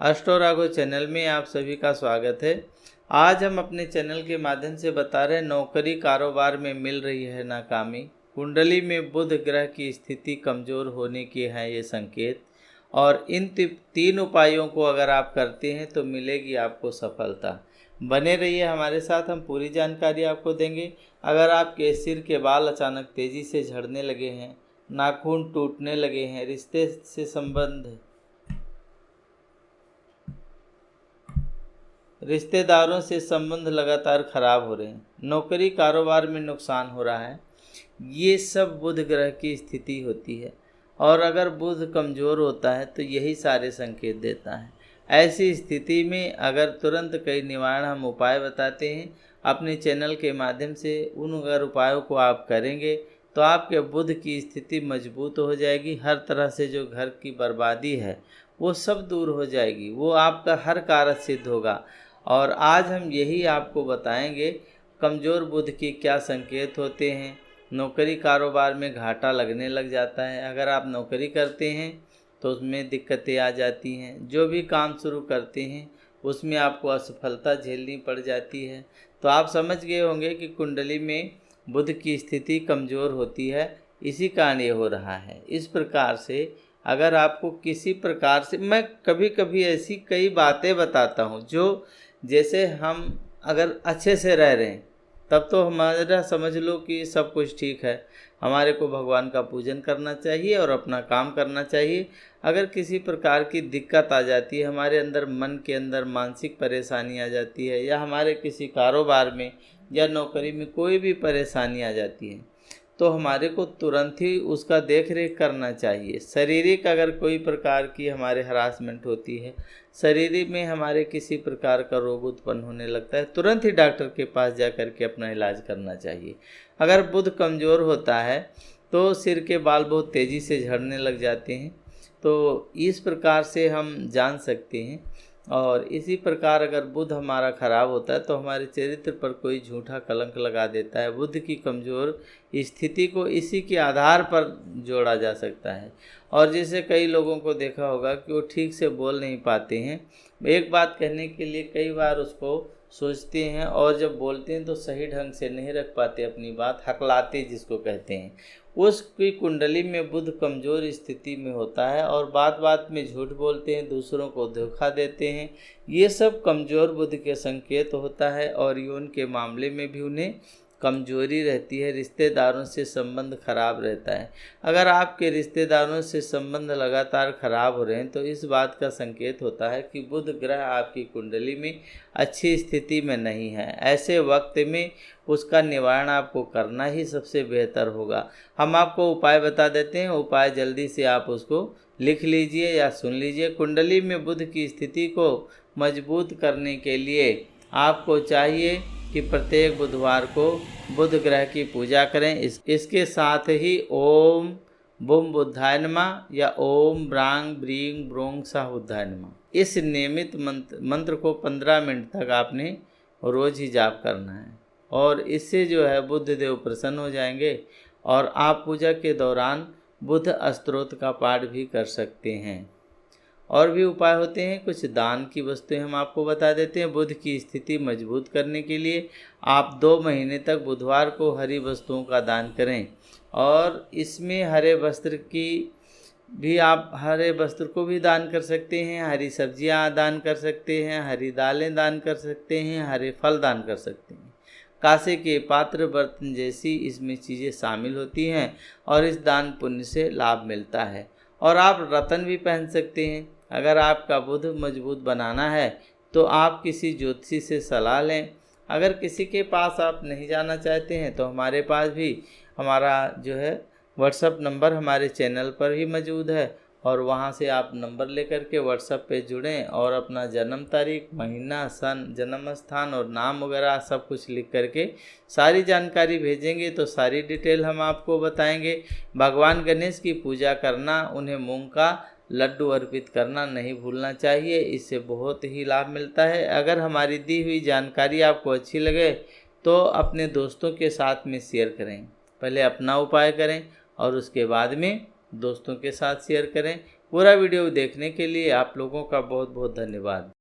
Astro Raghav channel में आप सभी का स्वागत है। आज हम अपने चैनल के माध्यम से बता रहे हैं नौकरी कारोबार में मिल रही है नाकामी। कुंडली में बुध ग्रह की स्थिति कमज़ोर होने की है ये संकेत, और इन 3 उपायों को अगर आप करते हैं तो मिलेगी आपको सफलता। बने रहिए हमारे साथ, हम पूरी जानकारी आपको देंगे। अगर आपके सिर के बाल अचानक तेज़ी से झड़ने लगे हैं, नाखून टूटने लगे हैं, रिश्तेदारों से संबंध लगातार खराब हो रहे हैं, नौकरी कारोबार में नुकसान हो रहा है, ये सब बुध ग्रह की स्थिति होती है। और अगर बुध कमज़ोर होता है तो यही सारे संकेत देता है। ऐसी स्थिति में अगर तुरंत कई निवारण हम उपाय बताते हैं अपने चैनल के माध्यम से, उन अगर उपायों को आप करेंगे तो आपके बुध की स्थिति मजबूत हो जाएगी। हर तरह से जो घर की बर्बादी है वो सब दूर हो जाएगी, वो आपका हर कार्य सिद्ध होगा। और आज हम यही आपको बताएंगे कमज़ोर बुध के क्या संकेत होते हैं। नौकरी कारोबार में घाटा लगने लग जाता है, अगर आप नौकरी करते हैं तो उसमें दिक्कतें आ जाती हैं, जो भी काम शुरू करते हैं उसमें आपको असफलता झेलनी पड़ जाती है। तो आप समझ गए होंगे कि कुंडली में बुध की स्थिति कमज़ोर होती है, इसी कारण ये हो रहा है। इस प्रकार से अगर आपको किसी प्रकार से, मैं कभी कभी ऐसी कई बातें बताता हूँ जो, जैसे हम अगर अच्छे से रह रहे हैं तब तो हमारा समझ लो कि सब कुछ ठीक है, हमारे को भगवान का पूजन करना चाहिए और अपना काम करना चाहिए। अगर किसी प्रकार की दिक्कत आ जाती है, हमारे अंदर मन के अंदर मानसिक परेशानी आ जाती है, या हमारे किसी कारोबार में या नौकरी में कोई भी परेशानी आ जाती है, तो हमारे को तुरंत ही उसका देख रेख करना चाहिए। शारीरिक अगर कोई प्रकार की हमारे हरासमेंट होती है, शरीर में हमारे किसी प्रकार का रोग उत्पन्न होने लगता है, तुरंत ही डॉक्टर के पास जा कर के अपना इलाज करना चाहिए। अगर बुध कमज़ोर होता है तो सिर के बाल बहुत तेज़ी से झड़ने लग जाते हैं, तो इस प्रकार से हम जान सकते हैं। और इसी प्रकार अगर बुध हमारा खराब होता है तो हमारे चरित्र पर कोई झूठा कलंक लगा देता है। बुध की कमज़ोर स्थिति को इसी के आधार पर जोड़ा जा सकता है। और जैसे कई लोगों को देखा होगा कि वो ठीक से बोल नहीं पाते हैं, एक बात कहने के लिए कई बार उसको सोचते हैं और जब बोलते हैं तो सही ढंग से नहीं रख पाते अपनी बात, हकलाते जिसको कहते हैं। उसकी कुंडली में बुध कमज़ोर स्थिति में होता है और बात बात में झूठ बोलते हैं, दूसरों को धोखा देते हैं। ये सब कमज़ोर बुध के संकेत होता है। और यौन के मामले में भी उन्हें कमजोरी रहती है, रिश्तेदारों से संबंध खराब रहता है। अगर आपके रिश्तेदारों से संबंध लगातार खराब हो रहे हैं तो इस बात का संकेत होता है कि बुध ग्रह आपकी कुंडली में अच्छी स्थिति में नहीं है। ऐसे वक्त में उसका निवारण आपको करना ही सबसे बेहतर होगा। हम आपको उपाय बता देते हैं, उपाय जल्दी से आप उसको लिख लीजिए या सुन लीजिए। कुंडली में बुध की स्थिति को मजबूत करने के लिए आपको चाहिए कि प्रत्येक बुधवार को बुध ग्रह की पूजा करें। इसके साथ ही ओम बुम बुद्धाय नमः या ओम ब्रांग ब्रींग ब्रोंग सा बुद्धाय नमः, इस नियमित मंत्र को 15 मिनट तक आपने रोज़ ही जाप करना है। और इससे जो है बुध देव प्रसन्न हो जाएंगे। और आप पूजा के दौरान बुध स्तोत्र का पाठ भी कर सकते हैं। और भी उपाय होते हैं, कुछ दान की वस्तुएं हम आपको बता देते हैं। बुध की स्थिति मजबूत करने के लिए आप 2 महीने तक बुधवार को हरी वस्तुओं का दान करें। और इसमें हरे वस्त्र को भी दान कर सकते हैं, हरी सब्जियां दान कर सकते हैं, हरी दालें दान कर सकते हैं, हरे फल दान कर सकते हैं। कांसे के पात्र बर्तन जैसी इसमें चीज़ें शामिल होती हैं और इस दान पुण्य से लाभ मिलता है। और आप रत्न भी पहन सकते हैं। अगर आपका बुध मजबूत बनाना है तो आप किसी ज्योतिषी से सलाह लें। अगर किसी के पास आप नहीं जाना चाहते हैं तो हमारे पास भी हमारा जो है व्हाट्सएप नंबर हमारे चैनल पर ही मौजूद है, और वहां से आप नंबर लेकर के व्हाट्सएप पे जुड़ें और अपना जन्म तारीख, महीना, सन, जन्म स्थान और नाम वगैरह सब कुछ लिख करके सारी जानकारी भेजेंगे तो सारी डिटेल हम आपको बताएंगे। भगवान गणेश की पूजा करना, उन्हें मूंग का लड्डू अर्पित करना नहीं भूलना चाहिए, इससे बहुत ही लाभ मिलता है। अगर हमारी दी हुई जानकारी आपको अच्छी लगे तो अपने दोस्तों के साथ में शेयर करें। पहले अपना उपाय करें और उसके बाद में दोस्तों के साथ शेयर करें। पूरा वीडियो देखने के लिए आप लोगों का बहुत बहुत धन्यवाद।